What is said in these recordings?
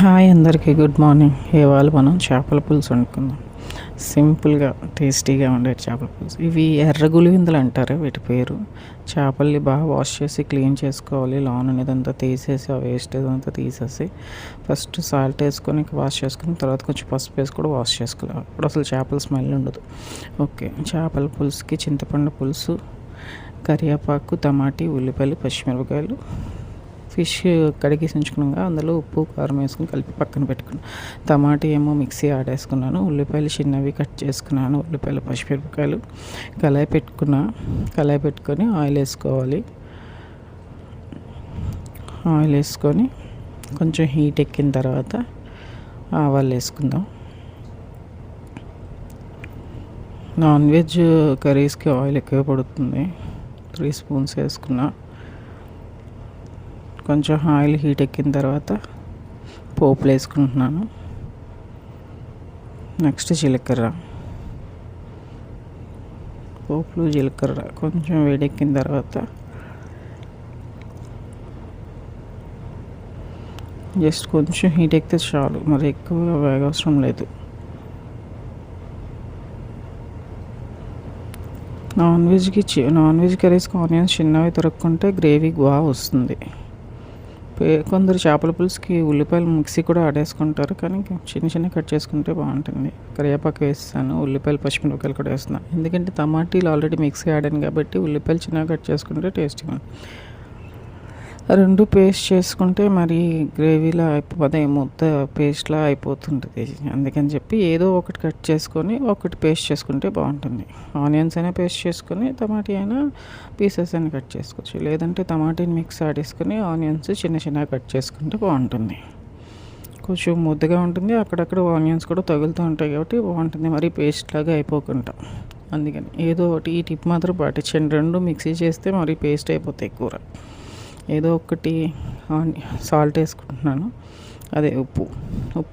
Hi అందరికీ good morning. ఇవాళ మనం చేపల పులుసు వండుకుందాం. సింపుల్గా టేస్టీగా ఉండే చేపల పులుసు. ఇవి ఎర్ర గులివిందలు అంటారు వీటి పేరు. చేపల్ని బాగా వాష్ చేసి క్లీన్ చేసుకోవాలి. లోన్ అనేదంతా తీసేసి ఆ వేస్టేజ్ అంతా తీసేసి ఫస్ట్ సాల్ట్ వేసుకొని వాష్ చేసుకుని తర్వాత కొంచెం పసుపు వేసి కూడా వాష్ చేసుకోవాలి. అప్పుడు అసలు చేపల స్మెల్ ఉండదు. ఓకే, చేపల పులుసుకి చింతపండు పులుసు, కరివేపాకు, టమాటీ, ఉల్లిపాయలు, పచ్చిమిరపకాయలు, ఫిష్ కడిగేసి ఉంచుకున్నాక అందులో ఉప్పు కారం వేసుకుని కలిపి పక్కన పెట్టుకున్నాను. టమాటా ఏమో మిక్సీ ఆడేసుకున్నాను. ఉల్లిపాయలు చిన్నవి కట్ చేసుకున్నాను. ఉల్లిపాయలు, పచ్చిమిరపకాయలు కళాయి పెట్టుకొని ఆయిల్ వేసుకోవాలి. ఆయిల్ వేసుకొని కొంచెం హీట్ ఎక్కిన తర్వాత ఆవాలు వేసుకుందాం. నాన్ వెజ్ కర్రీస్కి ఆయిల్ ఎక్కువ పడుతుంది. 3 స్పూన్స్ వేసుకున్నా. కొంచెం ఆయిల్ హీట్ ఎక్కిన తర్వాత పోపులు వేసుకుంటున్నాను. నెక్స్ట్ జీలకర్ర, పోపులు జీలకర్ర కొంచెం వేడెక్కిన తర్వాత జస్ట్ కొంచెం హీట్ ఎక్కితే చాలు, మరి ఎక్కువ వేగవసరం లేదు. నాన్ వెజ్ కర్రీస్కి ఆనియన్స్ చిన్నవి తరుక్కుంటే గ్రేవీ బాగా వస్తుంది. కొందరు చేపల పులుసుకి ఉల్లిపాయలు మిక్సీ కూడా ఆడేసుకుంటారు, కానీ చిన్న కట్ చేసుకుంటే బాగుంటుంది. కరివేపాకు వేస్తాను, ఉల్లిపాయలు, పచ్చిమిరపకాయలు కూడా వేస్తున్నాను. ఎందుకంటే టమాటీలు ఆల్రెడీ మిక్సీ ఆడాను కాబట్టి ఉల్లిపాయలు చిన్నగా కట్ చేసుకుంటే టేస్టీగా ఉంటుంది. రెండు పేస్ట్ చేసుకుంటే మరి గ్రేవీలా అదే ముద్ద పేస్ట్లా అయిపోతుంటుంది. అందుకని చెప్పి ఏదో ఒకటి కట్ చేసుకొని ఒకటి పేస్ట్ చేసుకుంటే బాగుంటుంది. ఆనియన్స్ అయినా పేస్ట్ చేసుకొని టమాటీ అయినా పీసెస్ అయినా కట్ చేసుకోవచ్చు. లేదంటే టమాటీని మిక్స్ ఆడేసుకొని ఆనియన్స్ చిన్నగా కట్ చేసుకుంటే బాగుంటుంది. కొంచెం ముద్దగా ఉంటుంది, అక్కడక్కడ ఆనియన్స్ కూడా తగులుతూ ఉంటాయి కాబట్టి బాగుంటుంది. మరి పేస్ట్ లాగా అయిపోకుండా. అందుకని ఏదో ఒకటి ఈ టిప్ మాత్రం పాటించండి. రెండు మిక్సీ చేస్తే మరి పేస్ట్ అయిపోతాయి కూర. ఏదో ఒకటి సాల్ట్ వేసుకుంటున్నాను, అదే ఉప్పు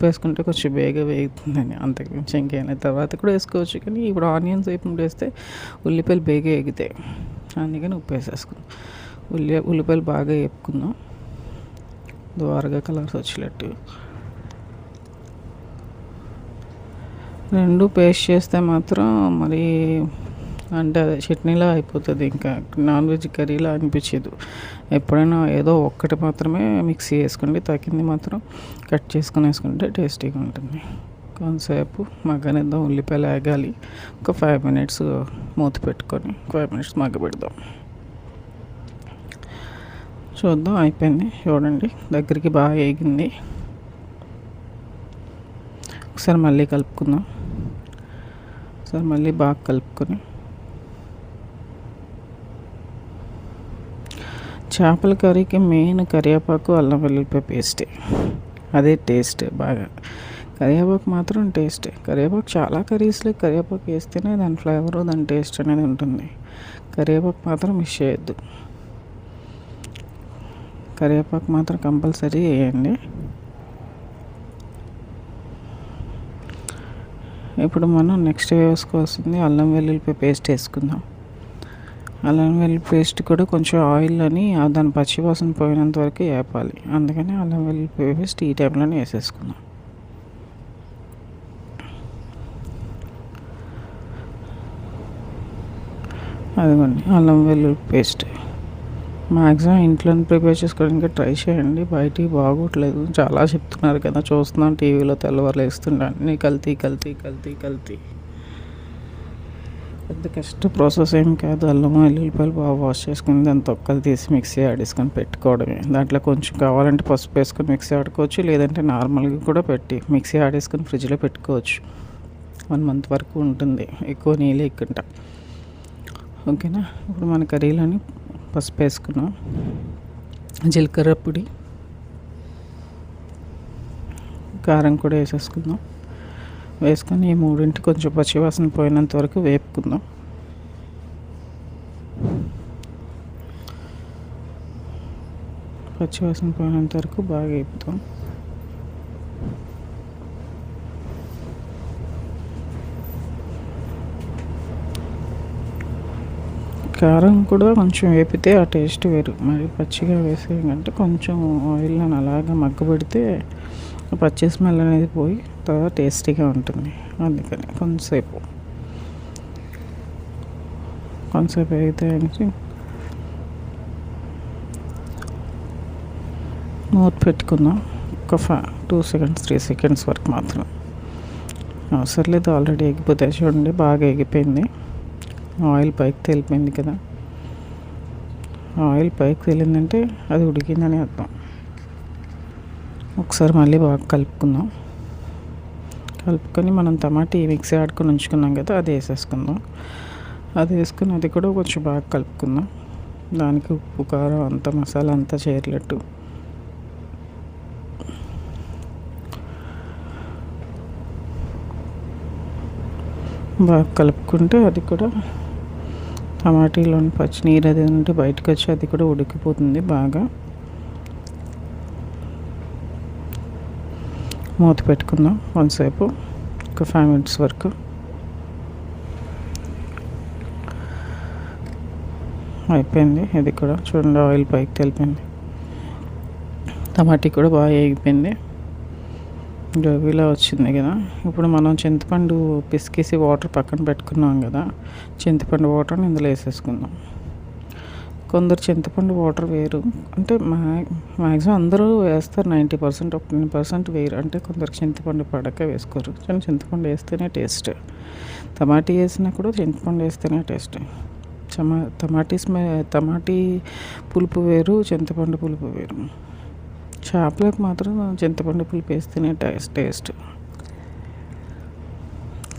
వేసుకుంటే కొంచెం వేగుతుందని, అంతకు మించి ఇంకేనా. తర్వాత కూడా వేసుకోవచ్చు, కానీ ఇప్పుడు ఆనియన్స్ వేపు వేస్తే ఉల్లిపాయలు వేగుతాయి. అందుకని ఉప్పు వేసేసుకుందాం. ఉల్లిపాయలు బాగా వేపుకుందాం, ద్వారగా కలర్స్ వచ్చేటట్టు. రెండు పేస్ట్ చేస్తే మాత్రం మరి అంటే అదే చట్నీలా అయిపోతుంది. ఇంకా నాన్ వెజ్ కర్రీలా అనిపించదు. ఎప్పుడైనా ఏదో ఒక్కటి మాత్రమే మిక్సీ వేసుకోండి, తగ్గింది మాత్రం కట్ చేసుకొని వేసుకుంటే టేస్టీగా ఉంటుంది. కొంతసేపు మగ్గనిద్దాం. ఉల్లిపాయలు వేగాలి. ఒక 5 మినిట్స్ మూత పెట్టుకొని 5 మినిట్స్ మగ్గబెడదాం. చూద్దాం, అయిపోయింది. చూడండి, దగ్గరికి బాగా వేగింది. ఒకసారి మళ్ళీ కలుపుకుందాం. ఒకసారి మళ్ళీ బాగా కలుపుకొని చేపల కర్రీకి మెయిన్ కరివేపాకు, అల్లం వెల్లుల్లిపాయ పేస్టే. అదే టేస్ట్ బాగా. కరివేపాకు మాత్రం టేస్టే. కరివేపాకు చాలా కర్రీస్లో కరివేపాకు వేస్తేనే దాని ఫ్లేవరు, దాని టేస్ట్ అనేది ఉంటుంది. కరివేపాకు మాత్రం మిస్ చేయొద్దు. కరివేపాకు మాత్రం కంపల్సరీ వేయండి. ఇప్పుడు మనం నెక్స్ట్ వేసుకోవాల్సింది అల్లం వెల్లుల్లిపాయ పేస్ట్ వేసుకుందాం. అల్లం వెల్లుల్లి పేస్ట్ కూడా కొంచెం ఆయిల్ అని దాని పచ్చివాసన పోయినంత వరకు వేపాలి. అందుకని అల్లం వెల్లుల్లి పేస్ట్ ఈ టైంలోనే వేసేసుకుందాం. అదిగోండి అల్లం వెల్లుల్లి పేస్ట్. మ్యాక్సిమం ఇంట్లోనే ప్రిపేర్ చేసుకోవడానికి ట్రై చేయండి. బయటికి బాగోట్లేదు, చాలా చెప్తున్నారు కదా, చూస్తున్నాం టీవీలో తెల్లవారులు వేస్తుంటాను. అన్నీ కల్తీ. పెద్ద కష్ట ప్రాసెస్ ఏం కాదు. అల్లం వెల్లుల్లిపాయలు బాగా వాష్ చేసుకుని దాని తొక్కలు తీసి మిక్సీ ఆడేసుకొని పెట్టుకోవడమే. దాంట్లో కొంచెం కావాలంటే పసుపు వేసుకొని మిక్సీ ఆడుకోవచ్చు, లేదంటే నార్మల్గా కూడా పెట్టి మిక్సీ ఆడేసుకొని ఫ్రిడ్జ్లో పెట్టుకోవచ్చు. 1 మంత్ వరకు ఉంటుంది, ఎక్కువ నీళ్ళు ఎక్కుంటా. ఓకేనా. ఇప్పుడు మన కర్రీలోని పసుపు వేసుకున్నాం, జీలకర్ర పొడి, కారం కూడా వేసేసుకుందాం. వేసుకొని ఈ మూడింటి కొంచెం పచ్చివాసన పోయినంత వరకు వేపుకుందాం. పచ్చివాసన పోయినంత వరకు బాగా వేపుతాం. కారం కూడా కొంచెం వేపితే ఆ టేస్ట్ వేరు. మరి పచ్చిగా వేసేయంటే కొంచెం ఆయిల్ని అలాగా మగ్గబెడితే పచ్చి స్మెల్ అనేది పోయి తర్వాత టేస్టీగా ఉంటుంది. అందుకని కొంతసేపు అయితే మూత పెట్టుకుందాం. ఒక 2 సెకండ్స్ 3 సెకండ్స్ వరకు మాత్రం, అవసరం లేదు. ఆల్రెడీ ఎగిపోతాయి చూడండి, బాగా ఎగిపోయింది. ఆయిల్ పైకి తేలిపోయింది కదా. ఆయిల్ పైకి తేలిందంటే అది ఉడికిందని అర్థం. ఒకసారి మళ్ళీ బాగా కలుపుకొని మనం టమాటీ మిక్సీ ఆడుకొని ఉంచుకున్నాం కదా, అది వేసేసుకుందాం. అది వేసుకుని అది కూడా కొంచెం బాగా కలుపుకుందాం. దానికి ఉప్పు కారం అంతా మసాలా అంతా చేరేటట్టు బాగా కలుపుకుంటే అది కూడా టమాటీలోని పచ్చి నీరు అది ఉంటే బయటకు వచ్చి అది కూడా ఉడికిపోతుంది బాగా. మూత పెట్టుకుందాం కొంతసేపు, ఒక 5 minutes వరకు. అయిపోయింది. ఇది కూడా చూడండి, ఆయిల్ పైకి తెలిపింది. టమాటీ కూడా బాగా వేగిపోయింది, గ్రేవీలా వచ్చింది కదా. ఇప్పుడు మనం చింతపండు పిసికేసి వాటర్ పక్కన పెట్టుకున్నాం కదా, చింతపండు వాటర్ని ఇందులో వేసేసుకుందాం. కొందరు చింతపండు వాటర్ వేరు, అంటే మ్యాక్సిమం అందరూ వేస్తారు. 90% 10% వేయరు, అంటే కొందరికి చింతపండు పడక వేసుకోరు. కానీ చింతపండు వేస్తేనే టేస్ట్. టమాటీ వేసినా కూడా చింతపండు వేస్తేనే టేస్ట్. టమాటీ పులుపు వేరు, చింతపండు పులుపు వేరు. చేపలకు మాత్రం చింతపండు పులుపు వేస్తేనే టేస్ట్.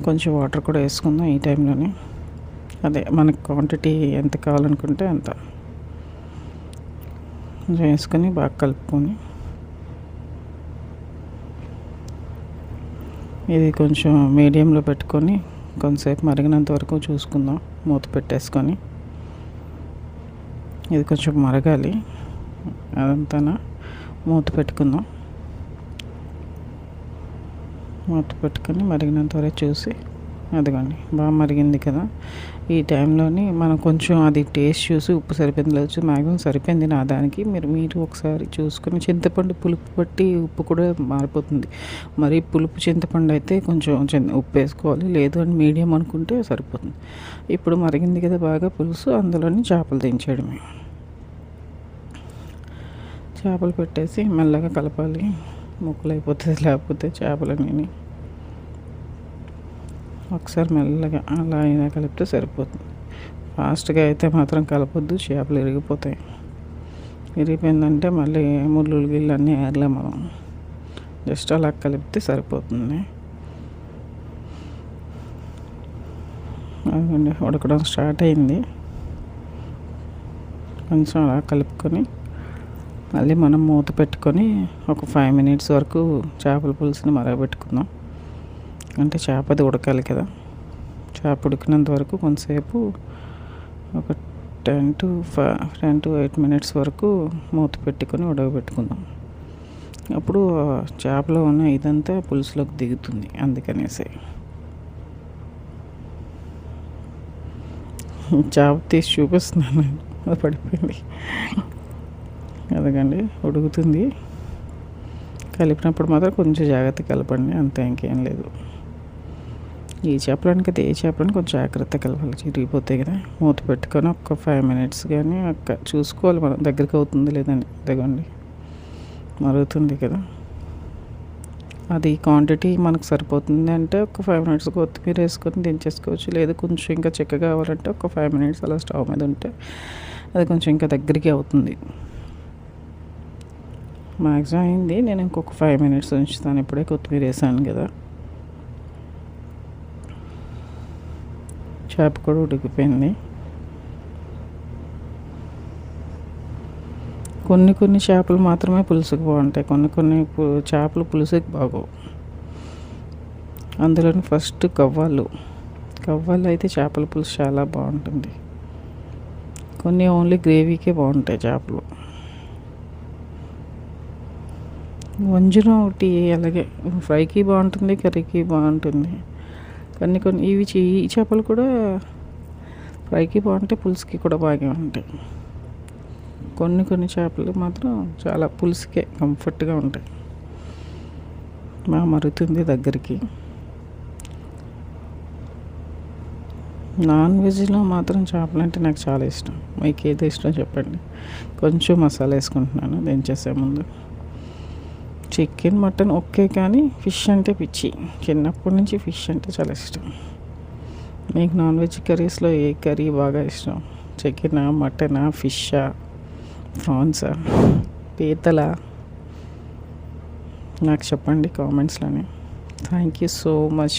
కొంచెం వాటర్ కూడా వేసుకుందాం ఈ టైంలోనే. అదే మనకు క్వాంటిటీ ఎంత కావాలనుకుంటే అంత వేసుకొని బాగా కలుపుకొని, ఇది కొంచెం మీడియంలో పెట్టుకొని కొంతసేపు మరిగినంత వరకు చూసుకుందాం. మూత పెట్టేసుకొని ఇది కొంచెం మరగాలి, అదంతా మూత పెట్టుకుందాం. మూత పెట్టుకొని మరిగినంత వరకు చూసి, అదిగోండి బాగా మరిగింది కదా. ఈ టైంలోని మనం కొంచెం అది టేస్ట్ చూసి ఉప్పు సరిపోయింది లేదు, మ్యాక్సిమం సరిపోయింది నా దానికి. మీరు ఒకసారి చూసుకొని, చింతపండు పులుపు బట్టి ఉప్పు కూడా మారిపోతుంది. మరి పులుపు చింతపండు అయితే కొంచెం ఉప్పు వేసుకోవాలి, లేదు అని మీడియం అనుకుంటే సరిపోతుంది. ఇప్పుడు మరిగింది కదా బాగా పులుసు, అందులోని చేపలు దించేయడమే. చేపలు పెట్టేసి మెల్లగా కలపాలి, ముక్కలు అయిపోతుంది లేకపోతే చేపలని. ఒకసారి మెల్లగా అలా అయినా కలిపితే సరిపోతుంది. ఫాస్ట్గా అయితే మాత్రం కలపొద్దు, చేపలు ఇరిగిపోతాయి. ఇరిగిపోయిందంటే మళ్ళీ ముళ్ళు గిళ్ళు అన్నీ ఏర్లే. మనం జస్ట్ అలా కలిపితే సరిపోతుంది. అదండి ఉడకడం స్టార్ట్ అయింది. కొంచెం అలా కలుపుకొని మళ్ళీ మనం మూత పెట్టుకొని ఒక 5 minutes వరకు చేపల పులుసుని మరగబెట్టుకుందాం. అంటే చేపది ఉడకాలి కదా. చేప ఉడికినంత వరకు కొంతసేపు, ఒక 10 to 8 minutes వరకు మూత పెట్టుకొని ఉడకబెట్టుకుందాం. అప్పుడు చేపలో ఉన్న ఇదంతా పులుసులోకి దిగుతుంది. అందుకనేసి చేప తీసి చూపిస్తున్నాను, అది పడిపోయింది. అదకండి ఉడుకుతుంది. కలిపినప్పుడు మాత్రం కొంచెం జాగ్రత్త కలపండి, అంతే, ఇంకేం లేదు. ఈ చేపలకి ఏ చేపలని కొంచెం జాగ్రత్త కలపాలి, చిరిగిపోతాయి కదా. మూత పెట్టుకొని ఒక 5 minutes కానీ చూసుకోవాలి మనం, దగ్గరికి అవుతుంది లేదని. ఇదిగోండి మరుగుతుంది కదా. అది క్వాంటిటీ మనకు సరిపోతుంది అంటే ఒక 5 minutes కొత్తిమీర వేసుకొని దించేసుకోవచ్చు. లేదు కొంచెం ఇంకా చిక్కగా కావాలంటే ఒక 5 minutes అలా స్టవ్ మీద ఉంటే అది కొంచెం ఇంకా దగ్గరికి అవుతుంది. మ్యాక్సిమం అయింది, నేను ఇంకొక 5 minutes ఉంచుతాను. ఇప్పుడే కొత్తిమీర వేసాను కదా. చేప కూడా ఉడికిపోయింది. కొన్ని చేపలు మాత్రమే పులుసుకు బాగుంటాయి, కొన్ని చేపలు పులుసుకి బాగోవు. అందులోని ఫస్ట్ కవ్వాళ్ళు అయితే చేపల పులుసు చాలా బాగుంటుంది. కొన్ని ఓన్లీ గ్రేవీకే బాగుంటాయి చేపలు. వంజరం ఒకటి అలాగే ఫ్రైకి బాగుంటుంది, కర్రీకి బాగుంటుంది. కొన్ని ఈ చేపలు కూడా ఫ్రైకి బాగుంటాయి, పులుసుకి కూడా బాగా ఉంటాయి. కొన్ని చేపలు మాత్రం చాలా పులుసుకే కంఫర్ట్గా ఉంటాయి. మా మరుగుతుంది దగ్గరికి. నాన్ వెజ్లో మాత్రం చేపలు అంటే నాకు చాలా ఇష్టం. మీకు ఏది ఇష్టం చెప్పండి. కొంచెం మసాలా వేసుకుంటున్నాను దించేసే ముందు. చికెన్ మటన్ ఓకే, కానీ ఫిష్ అంటే పిచ్చి. చిన్నప్పటి నుంచి ఫిష్ అంటే చాలా ఇష్టం. మీకు నాన్ వెజ్ కర్రీస్లో ఏ కర్రీ బాగా ఇష్టం? చికెనా, మటనా, ఫిషా, ప్రాన్సా, పీతలా? నాకు చెప్పండి కామెంట్స్లోనే. Thank you so much.